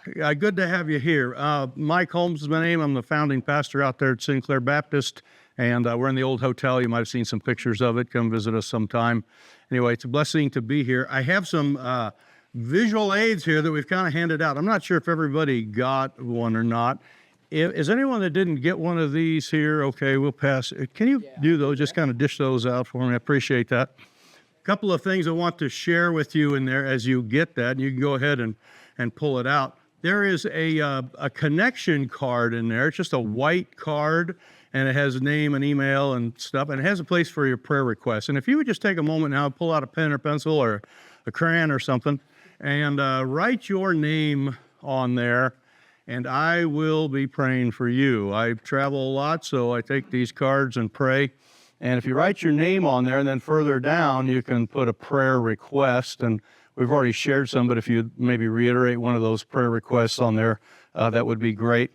Good to have you here. Mike Holmes is my name. I'm the founding pastor out there at Sinclair Baptist, and we're in the old hotel. You might have seen some pictures of it. Come visit us sometime. Anyway, it's a blessing to be here. I have some visual aids here that we've kind of handed out. I'm not sure if everybody got one or not. Is anyone that didn't get one of these here? Okay, we'll pass. Can you do those? Just kind of dish those out for me. I appreciate that. A couple of things I want to share with you in there as you get that. You can go ahead and pull it out. There is a connection card in there. It's just a white card, and it has a name and email and stuff, and it has a place for your prayer requests. And if you would just take a moment now, pull out a pen or pencil or a crayon or something, and write your name on there, and I will be praying for you. I travel a lot, so I take these cards and pray. And if you write your name on there, and then further down, you can put a prayer request. And we've already shared some, but if you maybe reiterate one of those prayer requests on there, that would be great.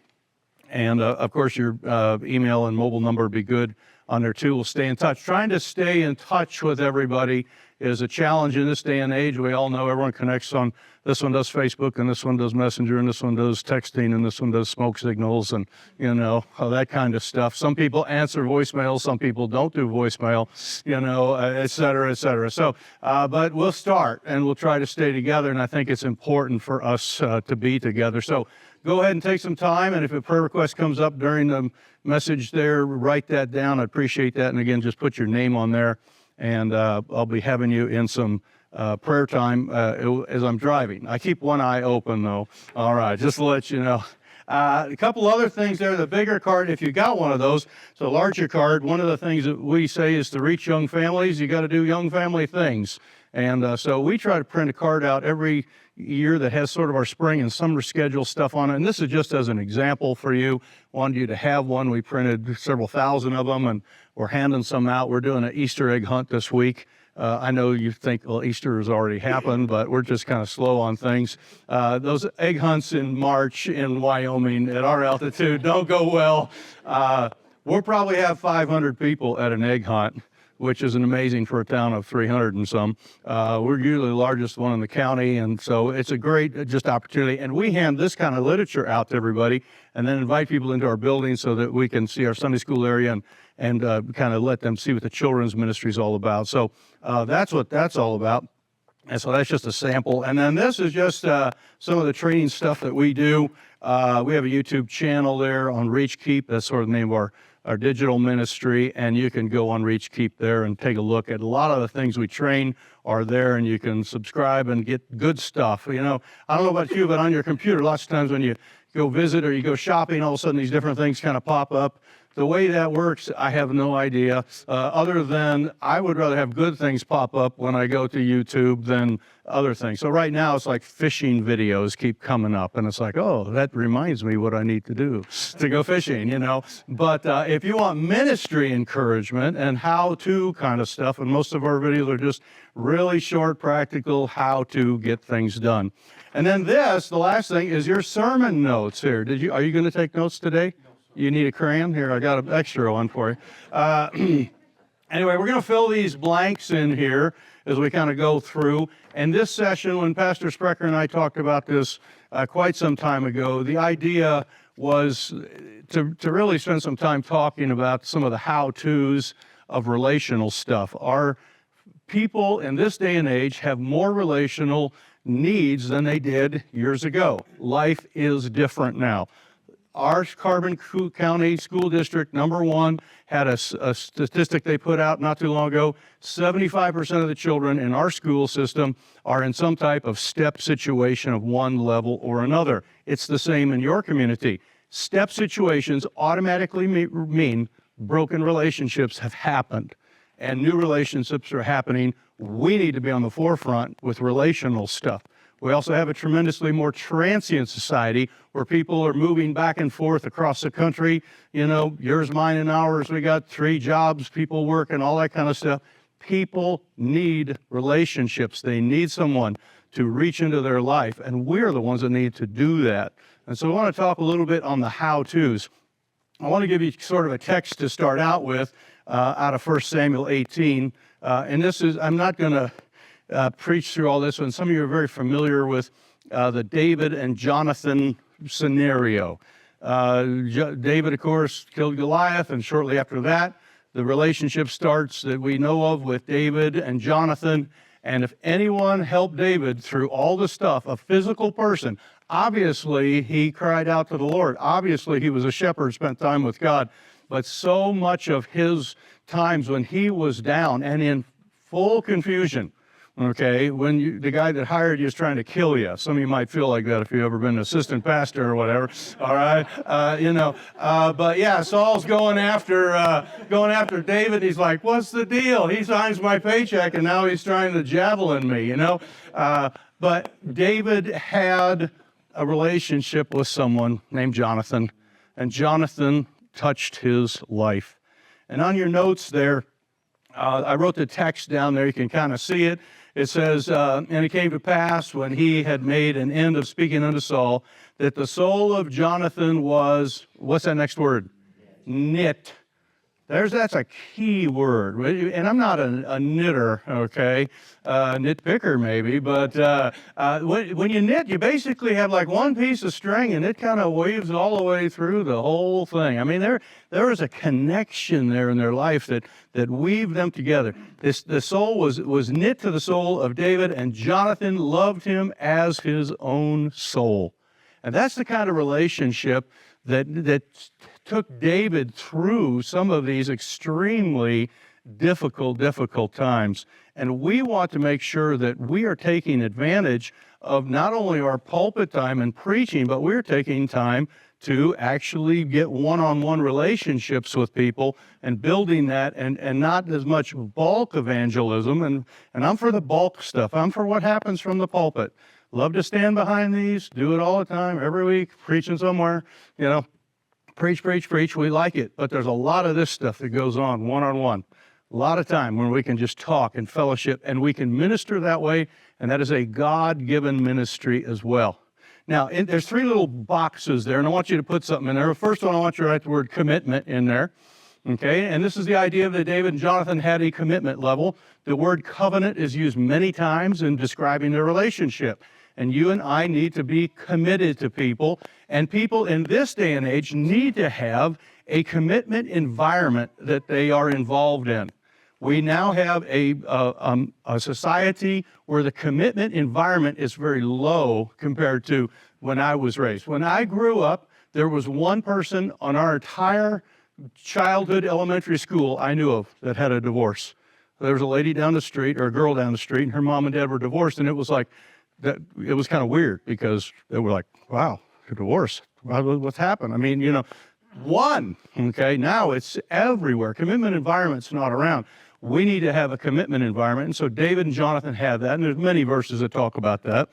And of course, your email and mobile number would be good on there too. We'll stay in touch. Trying to stay in touch with everybody is a challenge in this day and age. We all know everyone connects on, this one does Facebook, and this one does Messenger, and this one does texting, and this one does smoke signals, and, that kind of stuff. Some people answer voicemail, some people don't do voicemail, et cetera, et cetera. So, but we'll start, and we'll try to stay together, and I think it's important for us to be together. So go ahead and take some time, and if a prayer request comes up during the message there, write that down. I appreciate that, and again, just put your name on there. And I'll be having you in some prayer time as I'm driving. I keep one eye open, though. All right, just to let you know. A couple other things there. The bigger card, if you got one of those, so larger card, one of the things that we say is to reach young families, you got to do young family things. And so we try to print a card out every year that has sort of our spring and summer schedule stuff on it. And this is just as an example for you. Wanted you to have one. We printed several thousand of them, and we're handing some out. We're doing an Easter egg hunt this week. I know you think, well, Easter has already happened, but we're just kind of slow on things. Those egg hunts in March in Wyoming at our altitude don't go well. We'll probably have 500 people at an egg hunt, which is amazing for a town of 300 and some. We're usually the largest one in the county, and so it's a great just opportunity. And we hand this kind of literature out to everybody and then invite people into our building so that we can see our Sunday school area and kind of let them see what the children's ministry is all about. So that's what that's all about. And so that's just a sample. And then this is just some of the training stuff that we do. We have a YouTube channel there on Reach Keep. That's sort of the name of our digital ministry, and you can go on Reach Keep there and take a look at a lot of the things we train are there, and you can subscribe and get good stuff. I don't know about you, but on your computer, lots of times when you go visit or you go shopping, all of a sudden these different things kind of pop up. The way that works, I have no idea, other than I would rather have good things pop up when I go to YouTube than other things. So right now it's like fishing videos keep coming up, and it's like, oh, that reminds me what I need to do to go fishing, But if you want ministry encouragement and how-to kind of stuff, and most of our videos are just really short, practical, how to get things done. And then this, the last thing, is your sermon notes here. Are you going to take notes today? You need a crayon? Here, I got an extra one for you. Anyway, we're going to fill these blanks in here as we kind of go through. And this session, when Pastor Sprecher and I talked about this quite some time ago, the idea was to really spend some time talking about some of the how-tos of relational stuff. Our people in this day and age have more relational needs than they did years ago. Life is different now. Our Carbon County School District, number one, had a statistic they put out not too long ago. 75% of the children in our school system are in some type of step situation of one level or another. It's the same in your community. Step situations automatically mean broken relationships have happened, and new relationships are happening. We need to be on the forefront with relational stuff. We also have a tremendously more transient society where people are moving back and forth across the country. Yours, mine, and ours. We got 3 jobs, people working, all that kind of stuff. People need relationships. They need someone to reach into their life, and we're the ones that need to do that. And so I want to talk a little bit on the how-tos. I want to give you sort of a text to start out with out of 1 Samuel 18. And this is, I'm not going to preach through all this, and some of you are very familiar with the David and Jonathan scenario. David, of course, killed Goliath, and shortly after that, the relationship starts that we know of with David and Jonathan. And if anyone helped David through all the stuff, a physical person, obviously he cried out to the Lord. Obviously he was a shepherd, spent time with God. But so much of his times when he was down and in full confusion, okay, when the guy that hired you is trying to kill you. Some of you might feel like that if you've ever been an assistant pastor or whatever, all right? But yeah, Saul's going after David. He's like, what's the deal? He signs my paycheck, and now he's trying to javelin me, But David had a relationship with someone named Jonathan, and Jonathan touched his life. And on your notes there, I wrote the text down there. You can kind of see it. It says, and it came to pass when he had made an end of speaking unto Saul, that the soul of Jonathan was, what's that next word? Knit. That's a key word. And I'm not a knitter, okay? Nitpicker maybe, but when you knit, you basically have like one piece of string and it kind of weaves all the way through the whole thing. I mean, there is a connection there in their life that weaved them together. The soul was knit to the soul of David, and Jonathan loved him as his own soul. And that's the kind of relationship that took David through some of these extremely difficult times. And we want to make sure that we are taking advantage of not only our pulpit time and preaching, but we're taking time to actually get one-on-one relationships with people and building that, and not as much bulk evangelism. And I'm for the bulk stuff. I'm for what happens from the pulpit. Love to stand behind these, do it all the time, every week, preaching somewhere, Preach. We like it. But there's a lot of this stuff that goes on one-on-one. A lot of time when we can just talk and fellowship, and we can minister that way, and that is a God-given ministry as well. Now, there's three little boxes there, and I want you to put something in there. First one, I want you to write the word commitment in there. Okay, and this is the idea that David and Jonathan had a commitment level. The word covenant is used many times in describing their relationship. And you and I need to be committed to people. And people in this day and age need to have a commitment environment that they are involved in. We now have a society where the commitment environment is very low compared to when I was raised. When I grew up, there was one person on our entire childhood elementary school I knew of that had a divorce. There was a lady down the street, or a girl down the street, and her mom and dad were divorced, and it was like, it was kind of weird because they were like, wow, a divorce. What's happened? I mean, one, okay? Now it's everywhere. Commitment environment's not around. We need to have a commitment environment. And so David and Jonathan had that, and there's many verses that talk about that.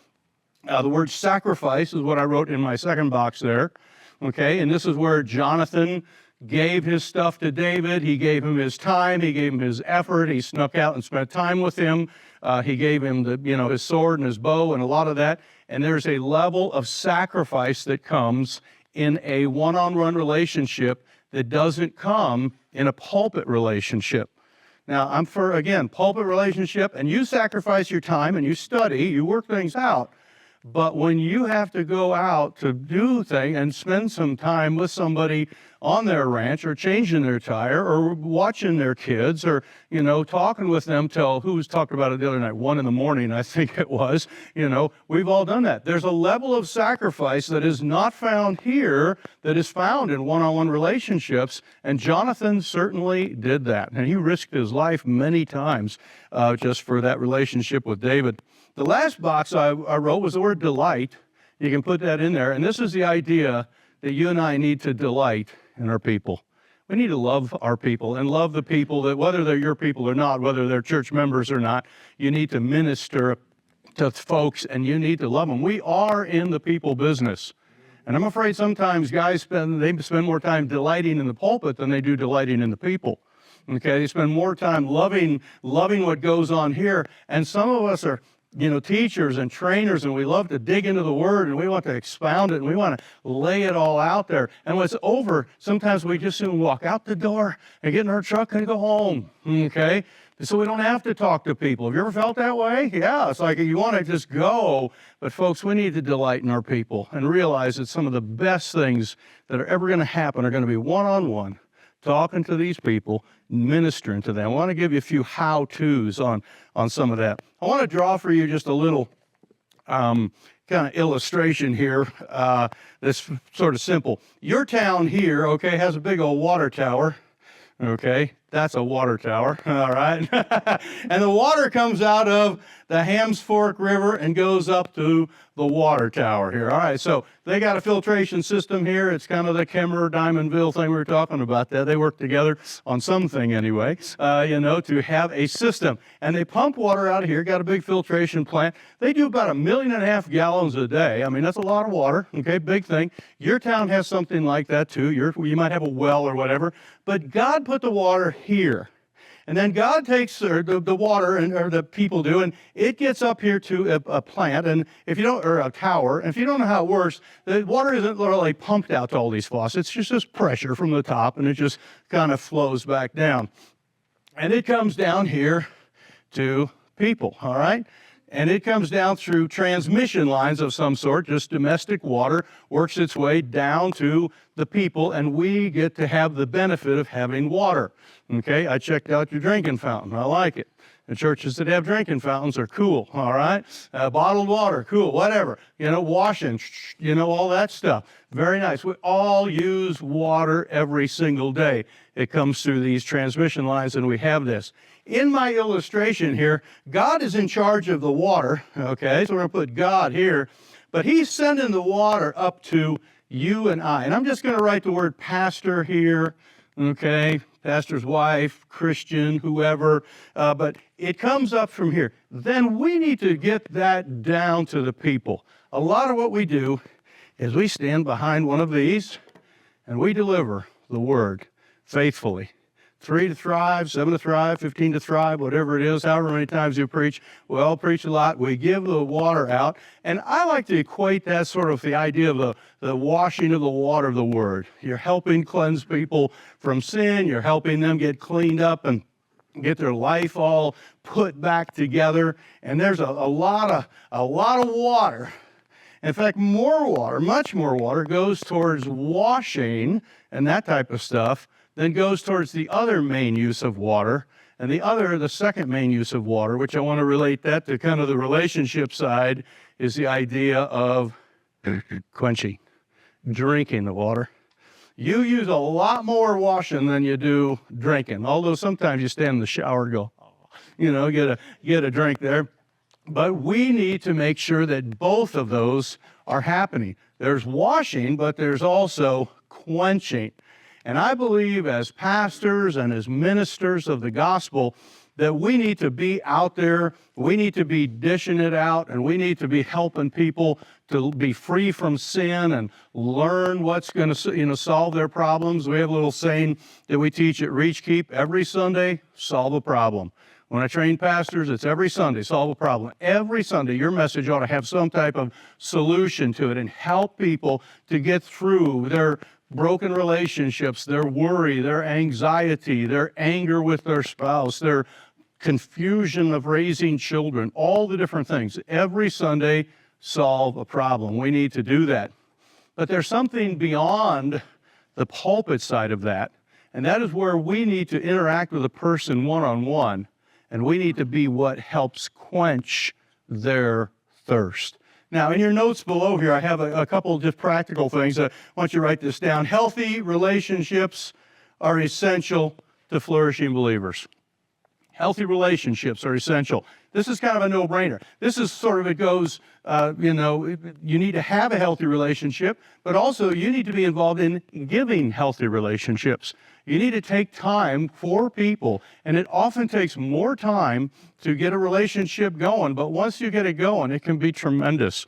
The word sacrifice is what I wrote in my second box there, okay? And this is where Jonathan gave his stuff to David. He gave him his time. He gave him his effort. He snuck out and spent time with him. He gave him his sword and his bow and a lot of that. And there's a level of sacrifice that comes in a one-on-one relationship that doesn't come in a pulpit relationship. Now, I'm for, again, pulpit relationship, and you sacrifice your time and you study, you work things out. But when you have to go out to do things and spend some time with somebody on their ranch, or changing their tire, or watching their kids, or, talking with them till, who was talking about it the other night, 1 a.m, I think it was, we've all done that. There's a level of sacrifice that is not found here that is found in one-on-one relationships, and Jonathan certainly did that. And he risked his life many times just for that relationship with David. The last box I wrote was the word delight. You can put that in there. And this is the idea that you and I need to delight in our people. We need to love our people and love the people that, whether they're your people or not, whether they're church members or not, you need to minister to folks and you need to love them. We are in the people business. And I'm afraid sometimes guys spend more time delighting in the pulpit than they do delighting in the people. Okay, they spend more time loving what goes on here. And some of us are teachers and trainers, and we love to dig into the Word, and we want to expound it, and we want to lay it all out there. And when it's over, sometimes we just soon walk out the door and get in our truck and go home, okay? So we don't have to talk to people. Have you ever felt that way? Yeah, it's like you want to just go. But folks, we need to delight in our people and realize that some of the best things that are ever going to happen are going to be one-on-one, talking to these people, ministering to them. I want to give you a few how-tos on some of that. I want to draw for you just a little kind of illustration here that's sort of simple. Your town here, okay, has a big old water tower, okay? That's a water tower, all right? And the water comes out of the Hams Fork River and goes up to the water tower here. All right, so they got a filtration system here. It's kind of the Kemmer, Diamondville thing we were talking about there. They work together on something anyway, to have a system. And they pump water out of here, got a big filtration plant. They do about 1.5 million gallons a day. I mean, that's a lot of water, okay, big thing. Your town has something like that too. You might have a well or whatever. But God put the water here. And then God takes the water, or the people do, and it gets up here to a plant, and if you don't, or a tower, and if you don't know how it works, the water isn't literally pumped out to all these faucets. It's just pressure from the top, and it just kind of flows back down. And it comes down here to people, all right? And it comes down through transmission lines of some sort, just domestic water, works its way down to the people, and we get to have the benefit of having water. Okay, I checked out your drinking fountain. I like it. The churches that have drinking fountains are cool, all right? Bottled water, cool, whatever. Washing, all that stuff. Very nice. We all use water every single day. It comes through these transmission lines, and we have this. In my illustration here, God is in charge of the water, okay? So we're going to put God here, but he's sending the water up to you and I. And I'm just going to write the word pastor here, okay? Pastor's wife, Christian, whoever, but it comes up from here. Then we need to get that down to the people. A lot of what we do is we stand behind one of these and we deliver the word faithfully. 3 to thrive, 7 to thrive, 15 to thrive, whatever it is, however many times you preach. We all preach a lot. We give the water out. And I like to equate that sort of the idea of the washing of the water of the word. You're helping cleanse people from sin. You're helping them get cleaned up and get their life all put back together. And there's a lot of water. In fact, more water, much more water, goes towards washing and that type of stuff then goes towards the other main use of water, and the second main use of water, which I want to relate that to kind of the relationship side, is the idea of quenching, drinking the water. You use a lot more washing than you do drinking, although sometimes you stand in the shower and go, get a drink there. But we need to make sure that both of those are happening. There's washing, but there's also quenching. And I believe as pastors and as ministers of the gospel that we need to be out there, we need to be dishing it out, and we need to be helping people to be free from sin and learn what's going to solve their problems. We have a little saying that we teach at Reach Keep: every Sunday, solve a problem. When I train pastors, it's every Sunday, solve a problem. Every Sunday, your message ought to have some type of solution to it and help people to get through their broken relationships, their worry, their anxiety, their anger with their spouse, their confusion of raising children, all the different things. Every Sunday, solve a problem. We need to do that. But there's something beyond the pulpit side of that, and that is where we need to interact with a person one-on-one, and we need to be what helps quench their thirst. Now, in your notes below here, I have a couple of just practical things. I want you to write this down. Healthy relationships are essential to flourishing believers. Healthy relationships are essential. This is kind of a no-brainer. This is sort of, it goes, you need to have a healthy relationship, but also you need to be involved in giving healthy relationships. You need to take time for people, and it often takes more time to get a relationship going, but once you get it going, it can be tremendous.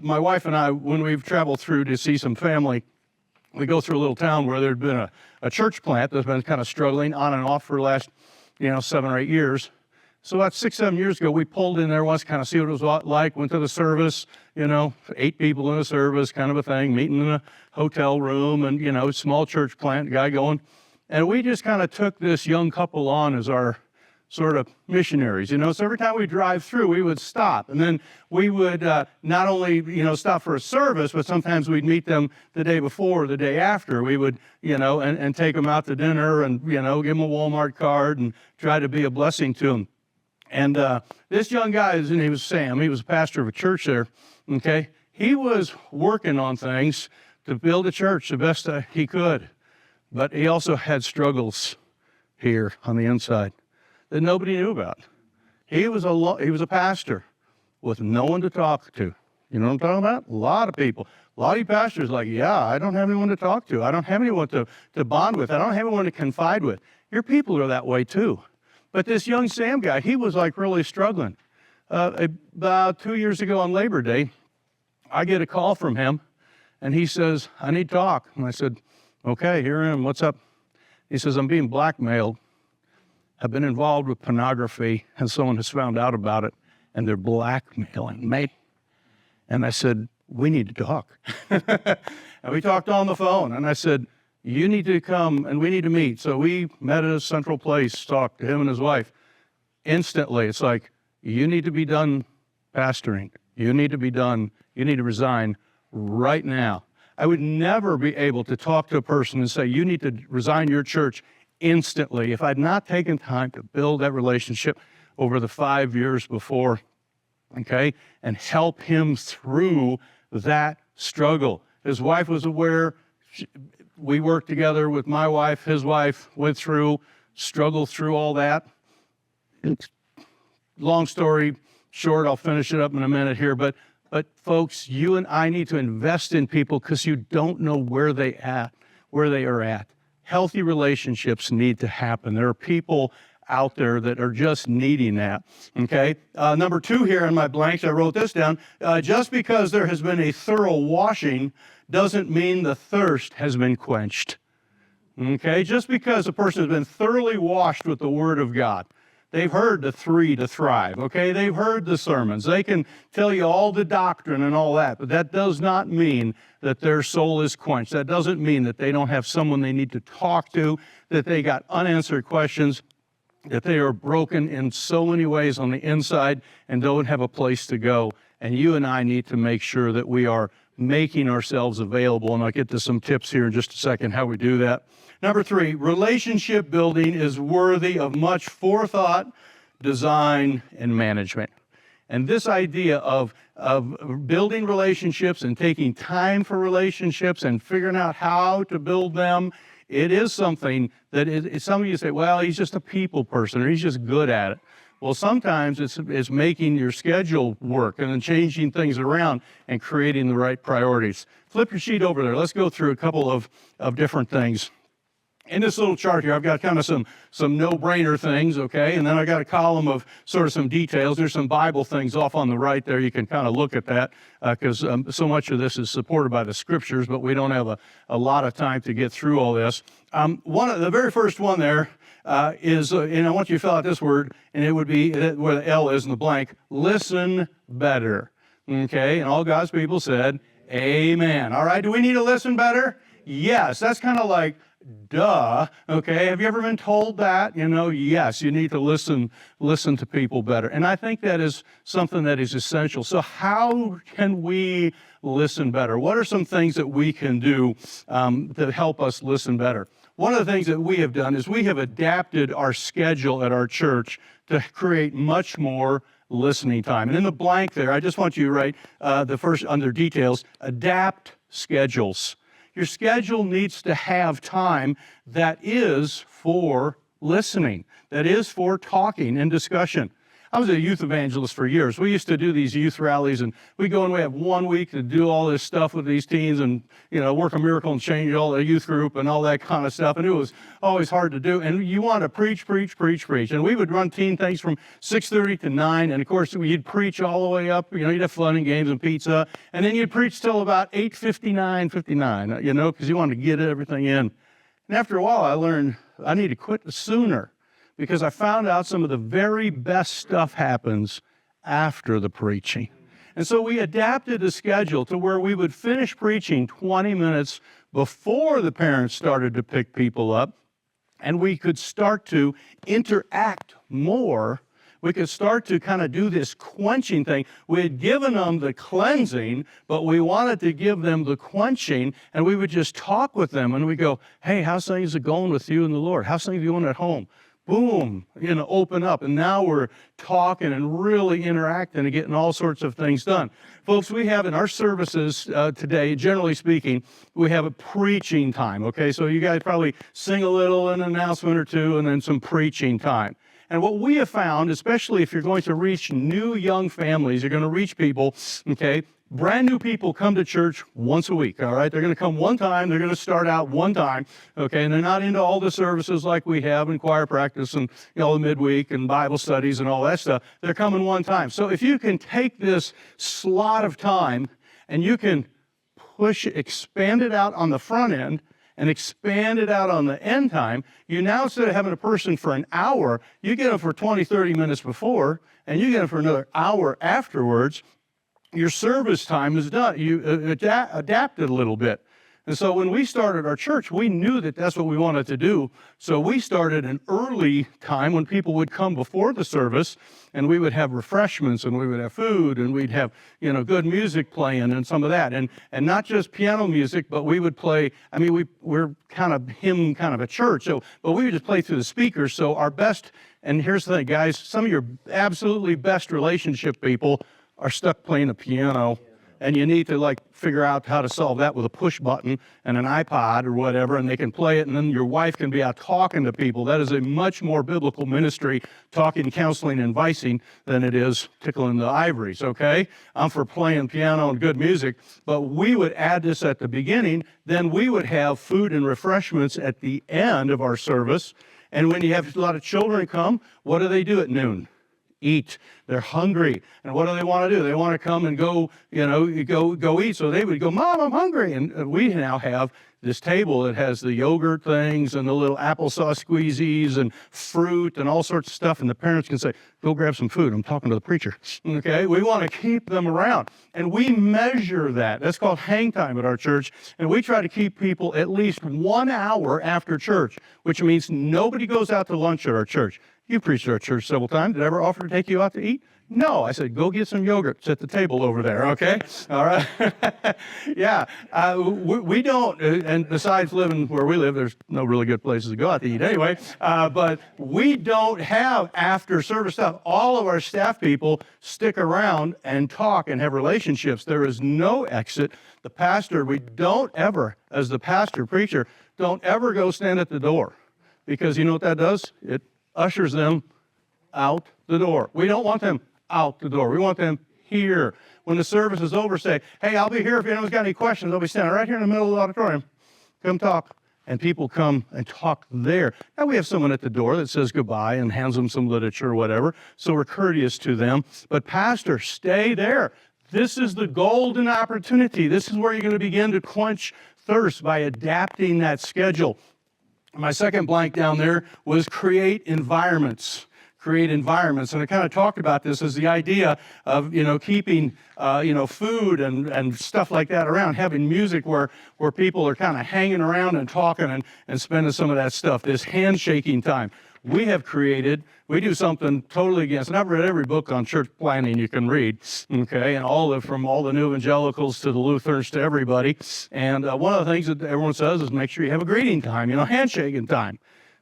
My wife and I, when we've traveled through to see some family, we go through a little town where there'd been a church plant that's been kind of struggling on and off for the last 7 or 8 years. So about 6, 7 years ago, we pulled in there once to kind of see what it was like, went to the service, 8 people in the service kind of a thing, meeting in a hotel room and, small church plant, guy going. And we just kind of took this young couple on as our sort of missionaries, So every time we drive through, we would stop. And then we would not only, stop for a service, but sometimes we'd meet them the day before or the day after. We would, and take them out to dinner and, give them a Walmart card and try to be a blessing to them. And this young guy, his name was Sam. He was a pastor of a church there, okay? He was working on things to build a church the best he could. But he also had struggles here on the inside that nobody knew about. He was a pastor with no one to talk to. You know what I'm talking about? A lot of people. A lot of you pastors like, yeah, I don't have anyone to talk to. I don't have anyone to bond with. I don't have anyone to confide with. Your people are that way too. But this young Sam guy, he was like really struggling. About 2 years ago on Labor Day, I get a call from him, and he says, I need to talk. And I said, okay, here I am. What's up? He says, I'm being blackmailed. I've been involved with pornography, and someone has found out about it, and they're blackmailing me. And I said, we need to talk. And we talked on the phone, and I said, you need to come, and we need to meet. So we met at a central place, talked to him and his wife. Instantly, it's like, you need to be done pastoring. You need to be done. You need to resign right now. I would never be able to talk to a person and say, you need to resign your church instantly if I'd not taken time to build that relationship over the 5 years before, okay, and help him through that struggle. His wife was aware. We worked together with my wife. His wife went through, struggled through all that. Long story short, I'll finish it up in a minute here, but folks, you and I need to invest in people because you don't know where they are at. Healthy relationships need to happen. There are people out there that are just needing that, okay? Number 2 here in my blanks, I wrote this down. Just because there has been a thorough washing doesn't mean the thirst has been quenched, okay? Just because a person has been thoroughly washed with the Word of God, they've heard the 3 to thrive, okay? They've heard the sermons. They can tell you all the doctrine and all that, but that does not mean that their soul is quenched. That doesn't mean that they don't have someone they need to talk to, that they got unanswered questions, that they are broken in so many ways on the inside and don't have a place to go. And you and I need to make sure that we are making ourselves available. And I'll get to some tips here in just a second how we do that. Number 3, relationship building is worthy of much forethought, design, and management. And this idea of building relationships and taking time for relationships and figuring out how to build them, it is something that some of you say, well, he's just a people person or he's just good at it. Well, sometimes it's making your schedule work and then changing things around and creating the right priorities. Flip your sheet over there. Let's go through a couple of different things. In this little chart here, I've got kind of some no-brainer things, okay? And then I got a column of sort of some details. There's some Bible things off on the right there. You can kind of look at that because so much of this is supported by the Scriptures, but we don't have a lot of time to get through all this. The very first one there is, and I want you to fill out this word, and it would be where the L is in the blank, listen better, okay? And all God's people said, amen. All right, do we need to listen better? Yes, that's kind of like, duh, okay? Have you ever been told that? Yes, you need to listen to people better. And I think that is something that is essential. So how can we listen better? What are some things that we can do to help us listen better? One of the things that we have done is we have adapted our schedule at our church to create much more listening time. And in the blank there, I just want you to write the first under details, adapt schedules. Your schedule needs to have time that is for listening, that is for talking and discussion. I was a youth evangelist for years. We used to do these youth rallies, and we go and we have 1 week to do all this stuff with these teens and, work a miracle and change all the youth group and all that kind of stuff. And it was always hard to do. And you want to preach. And we would run teen things from 6:30 to 9. And, of course, you'd preach all the way up. You'd have fun and games and pizza. And then you'd preach till about 8:59, because you wanted to get everything in. And after a while, I learned I need to quit sooner. because I found out some of the very best stuff happens after the preaching. And so we adapted the schedule to where we would finish preaching 20 minutes before the parents started to pick people up, and we could start to interact more. We could start to kind of do this quenching thing. We had given them the cleansing, but we wanted to give them the quenching, and we would just talk with them, and we go, hey, how's things going with you and the Lord? How's things going at home? Boom, open up. And now we're talking and really interacting and getting all sorts of things done. Folks, we have in our services today, generally speaking, we have a preaching time, okay? So you guys probably sing a little, an announcement or two, and then some preaching time. And what we have found, especially if you're going to reach new young families, you're going to reach people, okay? Brand new people come to church once a week, all right? They're going to come one time. They're going to start out one time, okay? And they're not into all the services like we have in choir practice and, the midweek and Bible studies and all that stuff. They're coming one time. So if you can take this slot of time and you can expand it out on the front end and expand it out on the end time, you now, instead of having a person for an hour, you get them for 20, 30 minutes before, and you get them for another hour afterwards. Your service time is done. You adapted a little bit. And so when we started our church, we knew that that's what we wanted to do. So we started an early time when people would come before the service, and we would have refreshments, and we would have food, and we'd have, good music playing and some of that. And not just piano music, but we would play, we're kind of a church. But we would just play through the speakers. So our best, and here's the thing, guys, some of your absolutely best relationship people are stuck playing a piano, and you need to figure out how to solve that with a push button and an iPod or whatever, and they can play it, and then your wife can be out talking to people. That is a much more biblical ministry, talking, counseling, and advising, than it is tickling the ivories, okay? I'm for playing piano and good music, but we would add this at the beginning, then we would have food and refreshments at the end of our service, and when you have a lot of children come, what do they do at noon? Eat. They're hungry. And what do they want to do? They want to come and go eat. So they would go, Mom, I'm hungry. And we now have this table that has the yogurt things and the little applesauce squeezies and fruit and all sorts of stuff. And the parents can say, go grab some food. I'm talking to the preacher. Okay? We want to keep them around. And we measure that. That's called hang time at our church. And we try to keep people at least 1 hour after church, which means nobody goes out to lunch at our church. You preached at our church several times. Did I ever offer to take you out to eat? No. I said, go get some yogurt. It's at the table over there, okay? All right? Yeah. We don't, and besides living where we live, there's no really good places to go out to eat anyway, but we don't have after-service stuff. All of our staff people stick around and talk and have relationships. There is no exit. The pastor, we don't ever, as the pastor, preacher, don't ever go stand at the door, because you know what that does? It ushers them out the door. We don't want them out the door. We want them here. When the service is over, say, hey, I'll be here if anyone's got any questions. I'll be standing right here in the middle of the auditorium. Come talk. And people come and talk there. Now we have someone at the door that says goodbye and hands them some literature or whatever, so we're courteous to them. But pastor, stay there. This is the golden opportunity. This is where you're going to begin to quench thirst by adapting that schedule. My second blank down there was create environments. Create environments. And I kind of talked about this as the idea of, keeping, food and stuff like that around, having music where people are kind of hanging around and talking and spending some of that stuff, this handshaking time. We do something totally against, and I've read every book on church planning you can read, okay, and from all the new evangelicals to the Lutherans to everybody. And one of the things that everyone says is make sure you have a greeting time, handshaking time.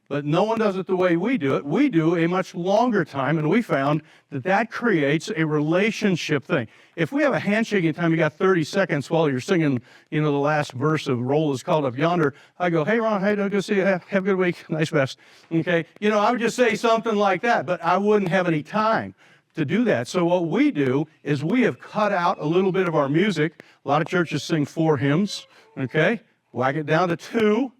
But no one does it the way we do it. We do a much longer time, and we found that creates a relationship thing. If we have a handshaking time, you got 30 seconds while you're singing, the last verse of Roll is Called Up Yonder. I go, hey, Ron, hey, good to see you. Have a good week. Nice vest. Okay. I would just say something like that, but I wouldn't have any time to do that. So what we do is we have cut out a little bit of our music. A lot of churches sing 4 hymns. Okay. Whack it down to 2.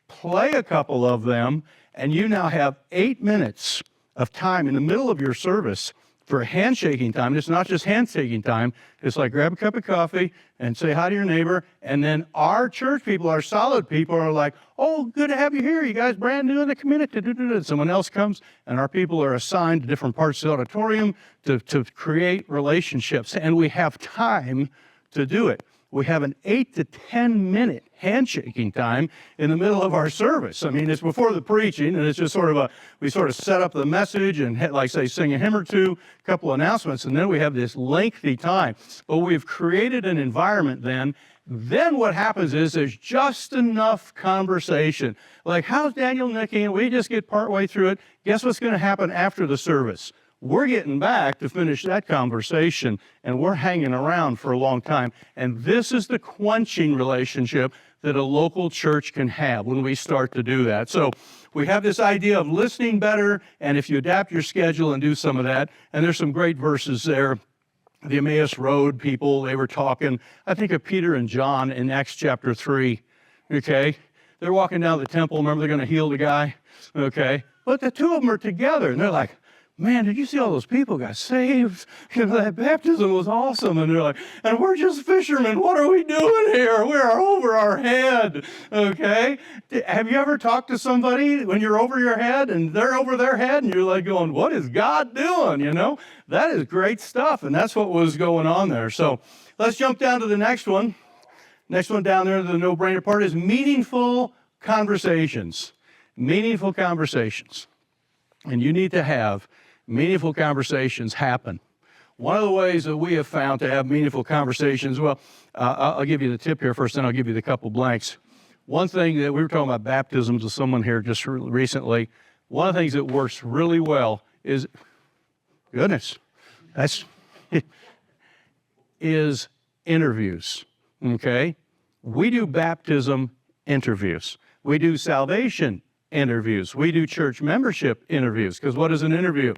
Play a couple of them. And you now have 8 minutes of time in the middle of your service for handshaking time. It's not just handshaking time. It's like grab a cup of coffee and say hi to your neighbor. And then our church people, our solid people are like, oh, good to have you here. You guys brand new in the community. Someone else comes, and our people are assigned to different parts of the auditorium to create relationships. And we have time to do it. We have an 8 to 10 minute handshaking time in the middle of our service. I mean, it's before the preaching, and it's just we sort of set up the message and, like, say, sing a hymn or two, a couple announcements, and then we have this lengthy time. But we've created an environment then what happens is there's just enough conversation. Like, how's Daniel Nicky? And we just get partway through it. Guess what's going to happen after the service? We're getting back to finish that conversation, and we're hanging around for a long time. And this is the quenching relationship that a local church can have when we start to do that. So we have this idea of listening better, and if you adapt your schedule and do some of that, and there's some great verses there. The Emmaus Road people, they were talking, I think of Peter and John in Acts chapter 3, okay? They're walking down the temple. Remember, they're going to heal the guy, okay? But the two of them are together, and they're like, man, did you see all those people got saved? You know, that baptism was awesome. And they're like, and we're just fishermen. What are we doing here? We're over our head, okay? Have you ever talked to somebody when you're over your head and they're over their head and you're like going, what is God doing, you know? That is great stuff, and that's what was going on there. So let's jump down to the next one. Next one down there, the no-brainer part is meaningful conversations. Meaningful conversations. And you need to have meaningful conversations happen. One of the ways that we have found to have meaningful conversations, well, I'll give you the tip here first, then I'll give you the couple blanks. One thing that we were talking about baptisms with someone here just recently. One of the things that works really well is, is interviews, okay? We do baptism interviews. We do salvation interviews. We do church membership interviews, because what is an interview?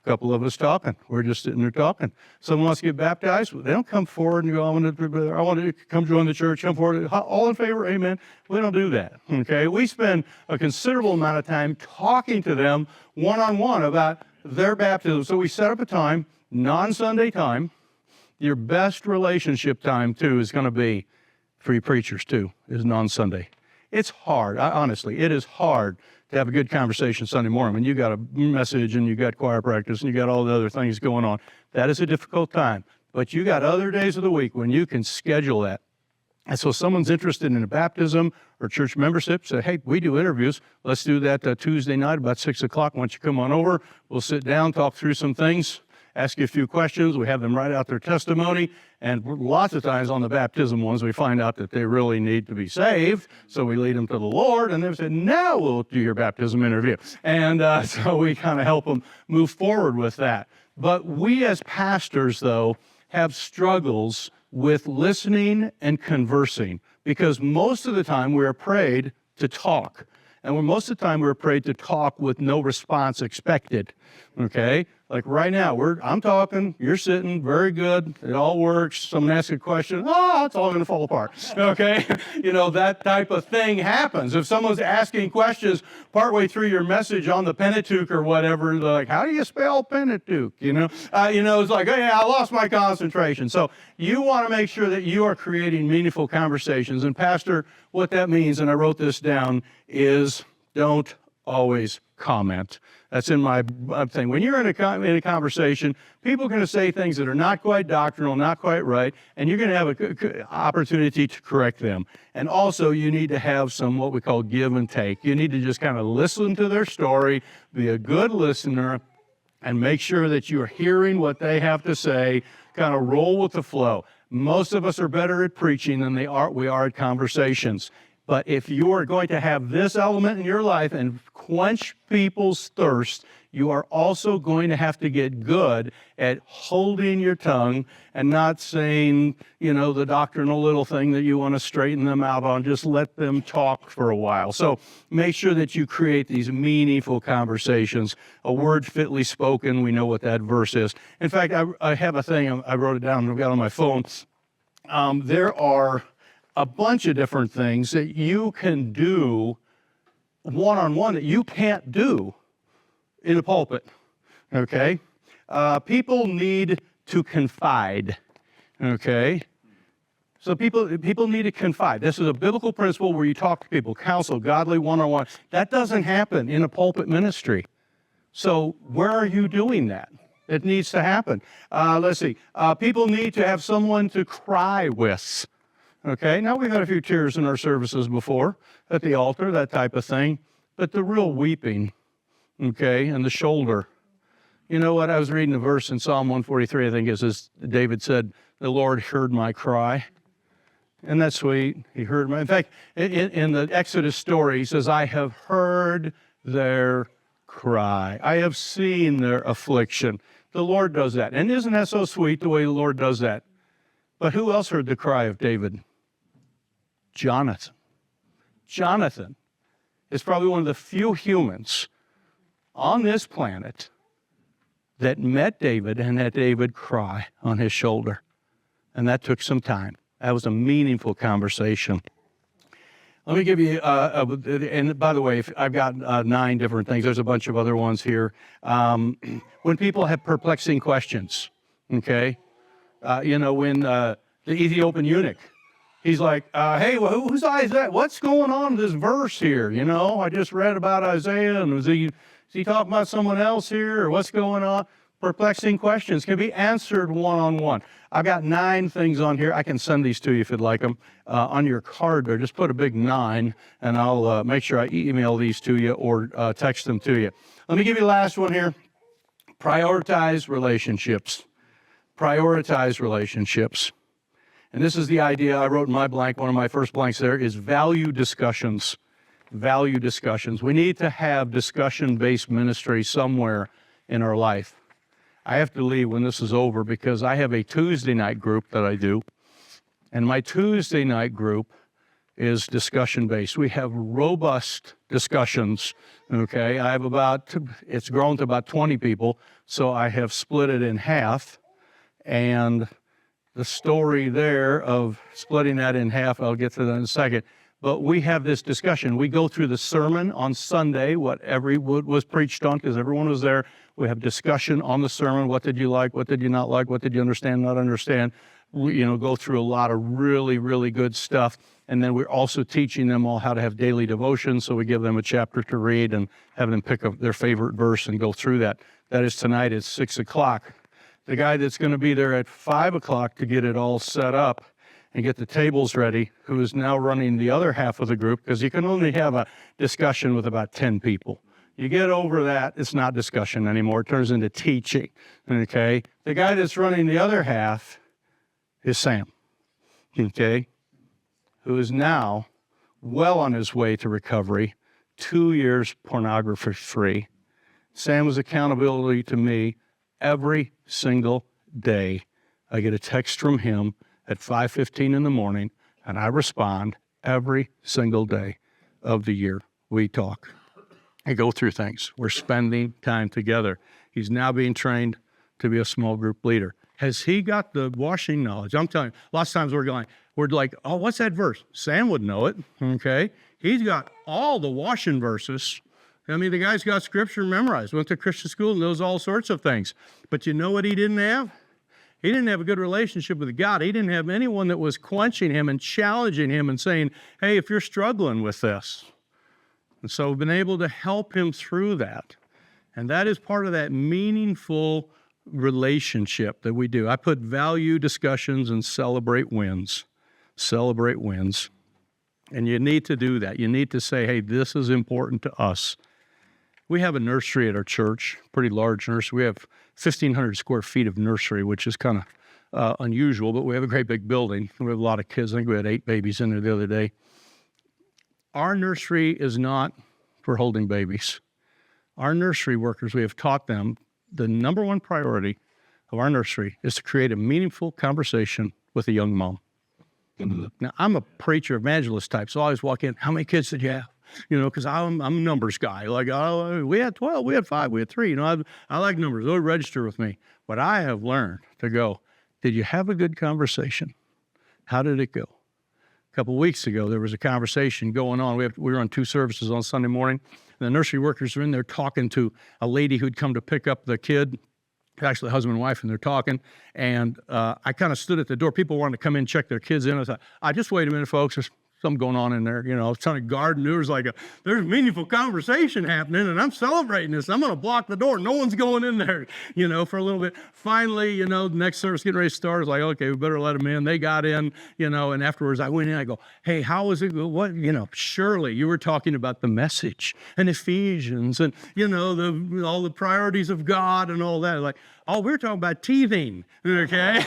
A couple of us talking. We're just sitting there talking. Someone wants to get baptized. They don't come forward and go, I want to come join the church. Come forward. All in favor? Amen. We don't do that. Okay? We spend a considerable amount of time talking to them one-on-one about their baptism. So we set up a time, non-Sunday time. Your best relationship time, too, is going to be, for you preachers, too, is non-Sunday. It's hard. Honestly, it is hard to have a good conversation Sunday morning when you got a message and you got choir practice and you got all the other things going on. That is a difficult time. But you got other days of the week when you can schedule that. And so if someone's interested in a baptism or church membership, say, hey, we do interviews. Let's do that Tuesday night about 6 o'clock. Why don't you come on over? We'll sit down, talk through some things, ask you a few questions. We have them write out their testimony. And lots of times on the baptism ones, we find out that they really need to be saved. So we lead them to the Lord, and they say, now we'll do your baptism interview. And so we kind of help them move forward with that. But we as pastors, though, have struggles with listening and conversing, because most of the time we're afraid to talk. And most of the time we're afraid to talk with no response expected, okay? Like right now, I'm talking, you're sitting, very good, it all works. Someone asks a question, it's all going to fall apart, okay? You know, that type of thing happens. If someone's asking questions partway through your message on the Pentateuch or whatever, they're like, how do you spell Pentateuch, you know? It's like, oh, yeah, I lost my concentration. So you want to make sure that you are creating meaningful conversations. And Pastor, what that means, and I wrote this down, is don't always comment. That's in my thing. When you're in a conversation, people are going to say things that are not quite doctrinal, not quite right, and you're going to have an opportunity to correct them. And also, you need to have some what we call give and take. You need to just kind of listen to their story, be a good listener, and make sure that you're hearing what they have to say, kind of roll with the flow. Most of us are better at preaching than we are at conversations. But if you are going to have this element in your life and quench people's thirst, you are also going to have to get good at holding your tongue and not saying, the doctrinal little thing that you want to straighten them out on. Just let them talk for a while. So make sure that you create these meaningful conversations. A word fitly spoken, we know what that verse is. In fact, I have a thing, I wrote it down, I've got it on my phone. There are a bunch of different things that you can do one-on-one that you can't do in the pulpit, okay? People need to confide, okay? So people need to confide. This is a biblical principle where you talk to people, counsel, godly one-on-one. That doesn't happen in a pulpit ministry. So where are you doing that? It needs to happen. Let's see. People need to have someone to cry with. Okay, now we've had a few tears in our services before at the altar, that type of thing. But the real weeping, okay, and the shoulder. You know what? I was reading a verse in Psalm 143, I think it says, David said, the Lord heard my cry. Isn't that sweet? He heard my, in fact, in the Exodus story, he says, I have heard their cry. I have seen their affliction. The Lord does that. And isn't that so sweet the way the Lord does that? But who else heard the cry of David? Jonathan. Jonathan is probably one of the few humans on this planet that met David and had David cry on his shoulder. And that took some time. That was a meaningful conversation. Let me give you, and by the way, I've got 9 different things. There's a bunch of other ones here. When people have perplexing questions, okay? When the Ethiopian eunuch, he's like, hey, well, whose Isaiah? What's going on in this verse here? You know, I just read about Isaiah, and is he talking about someone else here, or what's going on? Perplexing questions can be answered one-on-one. I've got 9 things on here. I can send these to you if you'd like them. On your card there, just put a big 9, and I'll make sure I email these to you or text them to you. Let me give you the last one here. Prioritize relationships. Prioritize relationships. And this is the idea I wrote in my blank. One of my first blanks there is value discussions. Value discussions. We need to have discussion-based ministry somewhere in our life. I have to leave when this is over because I have a Tuesday night group that I do. And my Tuesday night group is discussion-based. We have robust discussions, okay? It's grown to about 20 people, so I have split it in half. And the story there of splitting that in half, I'll get to that in a second. But we have this discussion. We go through the sermon on Sunday, what was preached on, because everyone was there. We have discussion on the sermon. What did you like? What did you not like? What did you understand, not understand? We, go through a lot of really, really good stuff. And then we're also teaching them all how to have daily devotion. So we give them a chapter to read and have them pick up their favorite verse and go through that. That is tonight at 6 o'clock. The guy that's going to be there at 5 o'clock to get it all set up and get the tables ready, who is now running the other half of the group, because you can only have a discussion with about 10 people. You get over that, it's not discussion anymore. It turns into teaching, okay? The guy that's running the other half is Sam, okay, who is now well on his way to recovery, 2 years pornography-free. Sam was accountability to me every single day. I get a text from him at 5:15 in the morning, and I respond every single day of the year. We talk. I go through things. We're spending time together. He's now being trained to be a small group leader. Has he got the washing knowledge? I'm telling you, lots of times we're like, oh, what's that verse? Sam would know it, okay? He's got all the washing verses. I mean, the guy's got scripture memorized, went to Christian school and knows all sorts of things. But you know what he didn't have? He didn't have a good relationship with God. He didn't have anyone that was quenching him and challenging him and saying, hey, if you're struggling with this. And so we've been able to help him through that. And that is part of that meaningful relationship that we do. I put value discussions and celebrate wins. Celebrate wins. And you need to do that. You need to say, hey, this is important to us. We have a nursery at our church, pretty large nursery. We have 1,500 square feet of nursery, which is kind of unusual, but we have a great big building. We have a lot of kids. I think we had 8 babies in there the other day. Our nursery is not for holding babies. Our nursery workers, we have taught them the number one priority of our nursery is to create a meaningful conversation with a young mom. Now, I'm a preacher, evangelist type, so I always walk in, how many kids did you have? Because I'm a numbers guy. Like, oh, we had 12, we had 5, we had 3. I like numbers. They'll register with me. But I have learned to go, did you have a good conversation? How did it go? A couple of weeks ago, there was a conversation going on. We were on 2 services on Sunday morning. And the nursery workers were in there talking to a lady who'd come to pick up the kid. actually husband and wife, and they're talking. And I kind of stood at the door. People wanted to come in and check their kids in. I thought, just wait a minute, folks. There's something going on in there. I was trying to guard, and there was there's meaningful conversation happening, and I'm celebrating this. I'm going to block the door. No one's going in there, for a little bit. Finally, the next service getting ready to start. I was like, okay, we better let them in. They got in, and afterwards I went in. I go, hey, how was it? What, surely you were talking about the message and Ephesians and, all the priorities of God and all that. Like, oh, we're talking about teething, okay?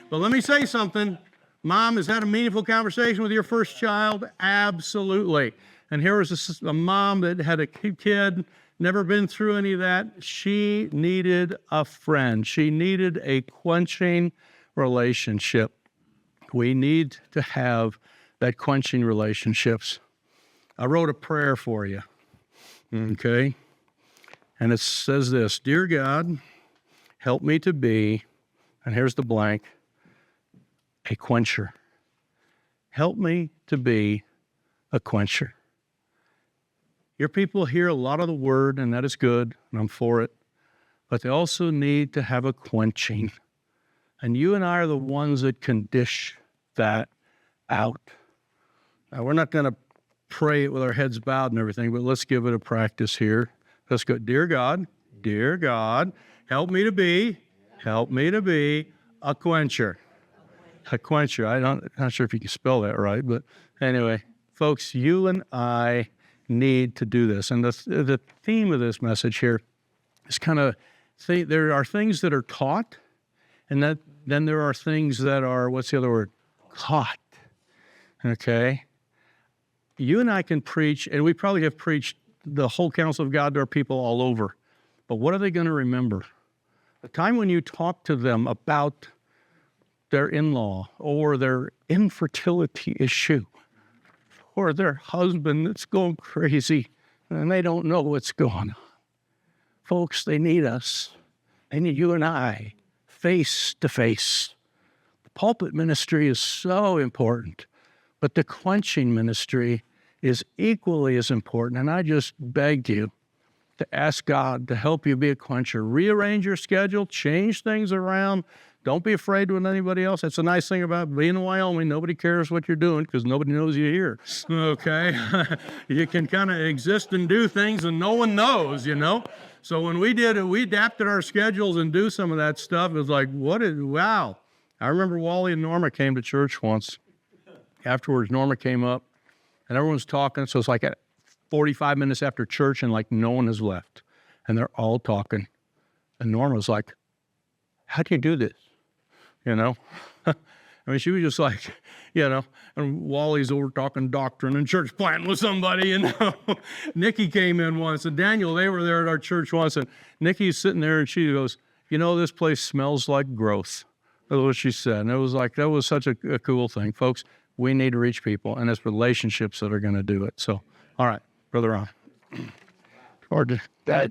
But let me say something. Mom, has had a meaningful conversation with your first child? Absolutely. And here was a mom that had a kid, never been through any of that. She needed a friend. She needed a quenching relationship. We need to have that quenching relationships. I wrote a prayer for you, okay? And it says this: Dear God, help me to be, and here's the blank, a quencher. Help me to be a quencher. Your people hear a lot of the word, and that is good, and I'm for it, but they also need to have a quenching. And you and I are the ones that can dish that out. Now, we're not going to pray it with our heads bowed and everything, but let's give it a practice here. Let's go, dear God, help me to be a quencher. A quencher. I'm not sure if you can spell that right, but anyway, folks, you and I need to do this. And the theme of this message here is there are things that are taught, and then there are things that are, what's the other word? Caught. Okay? You and I can preach, and we probably have preached the whole counsel of God to our people all over. But what are they going to remember? The time when you talk to them about their in-law or their infertility issue or their husband that's going crazy and they don't know what's going on. Folks, they need us. They need you and I face to face. The pulpit ministry is so important, but the quenching ministry is equally as important. And I just beg you to ask God to help you be a quencher. Rearrange your schedule, change things around. Don't be afraid with anybody else. That's a nice thing about being in Wyoming. Nobody cares what you're doing because nobody knows you're here, okay? You can kind of exist and do things and no one knows, So when we did it, we adapted our schedules and do some of that stuff. It was like, wow. I remember Wally and Norma came to church once. Afterwards, Norma came up and everyone was talking. So it's like at 45 minutes after church and no one has left. And they're all talking. And Norma was like, how do you do this? I mean, she was just like, and Wally's over talking doctrine and church planting with somebody, Nikki came in once, and Daniel, they were there at our church once, and Nikki's sitting there, and she goes, this place smells like growth. That's what she said. And it was that was such a cool thing. Folks, we need to reach people, and it's relationships that are going to do it. So, all right, Brother Ron. Or that.